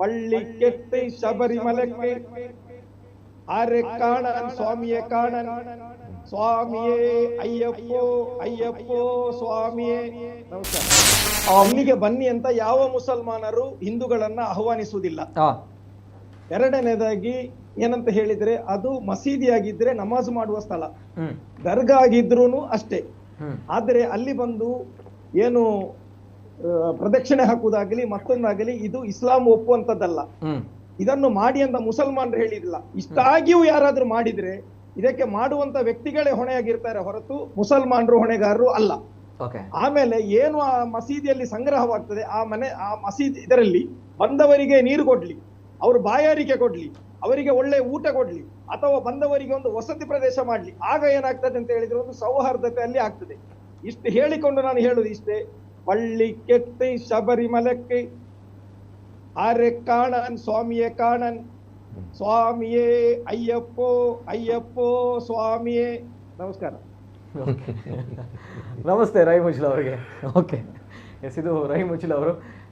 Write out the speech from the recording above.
പള്ളിക്കെട്ട് ശബരിമലക്ക് ആരെ കാണാൻ സ്വാമിയെ കാണാൻ സ്വാമിಯೇ ಅಯ್ಯಪ್ಪೋ ಅಯ್ಯಪ್ಪೋ ಸ್ವಾಮಿಯೇ ನಮಸ್ಕಾರ. ಅಲ್ಲಿಗೆ ಬನ್ನಿ ಅಂತ ಯಾವ ಮುಸಲ್ಮಾನರು ಹಿಂದೂಗಳನ್ನ ಆಹ್ವಾನಿಸುವುದಿಲ್ಲ. ಎರಡನೇದಾಗಿ ಏನಂತ ಹೇಳಿದ್ರೆ ಅದು ಮಸೀದಿ ಆಗಿದ್ರೆ ನಮಾಜ್ ಮಾಡುವ ಸ್ಥಳ, ದರ್ಗಾ ಆಗಿದ್ರೂನು ಅಷ್ಟೇ. ಆದ್ರೆ ಅಲ್ಲಿ ಬಂದು ಏನು ಪ್ರದಕ್ಷಿಣೆ ಹಾಕುವುದಾಗಲಿ ಮತ್ತೊಂದಾಗಲಿ ಇದು ಇಸ್ಲಾಂ ಒಪ್ಪುವಂತದ್ದಲ್ಲ. ಇದನ್ನು ಮಾಡಿ ಅಂತ ಮುಸಲ್ಮಾನರು ಹೇಳಿದಿಲ್ಲ. ಇಷ್ಟಾಗಿಯೂ ಯಾರಾದ್ರೂ ಮಾಡಿದ್ರೆ ಇದಕ್ಕೆ ಮಾಡುವಂತ ವ್ಯಕ್ತಿಗಳೇ ಹೊಣೆಯಾಗಿರ್ತಾರೆ ಹೊರತು ಮುಸಲ್ಮಾನರು ಹೊಣೆಗಾರರು ಅಲ್ಲ. ಆಮೇಲೆ ಏನು ಆ ಮಸೀದಿಯಲ್ಲಿ ಸಂಗ್ರಹವಾಗ್ತದೆ ಆ ಮಸೀದಿ ಇದರಲ್ಲಿ ಬಂದವರಿಗೆ ನೀರು ಕೊಡ್ಲಿ, ಅವರು ಬಾಯಾರಿಕೆ ಕೊಡ್ಲಿ, ಅವರಿಗೆ ಒಳ್ಳೆ ಊಟ ಕೊಡ್ಲಿ, ಅಥವಾ ಬಂದವರಿಗೆ ಒಂದು ವಸತಿ ಪ್ರದೇಶ ಮಾಡ್ಲಿ, ಆಗ ಏನಾಗ್ತದೆ ಅಂತ ಹೇಳಿದ್ರೆ ಒಂದು ಸೌಹಾರ್ದತೆ ಅಲ್ಲಿ ಆಗ್ತದೆ. ಇಷ್ಟು ಹೇಳಿಕೊಂಡು ನಾನು ಹೇಳುದು ಇಷ್ಟೇ, പള്ളിക്കെട്ട് ശബരിമലക്ക് ആരെ കാണാൻ സ്വാമിയെ കാണാൻ ಸ್ವಾಮಿಯೇ ಅಯ್ಯಪ್ಪೋ ಅಯ್ಯಪ್ಪೋ ಸ್ವಾಮಿಯೇ. ನಮಸ್ಕಾರ. ನಮಸ್ತೆ ರಹೀಮ್ ಉಚ್ಚಿಲ ಅವರಿಗೆ. ಓಕೆ ಎಸ್, ಇದು ರಹೀಮ್ ಉಚ್ಚಿಲ ಅವರು.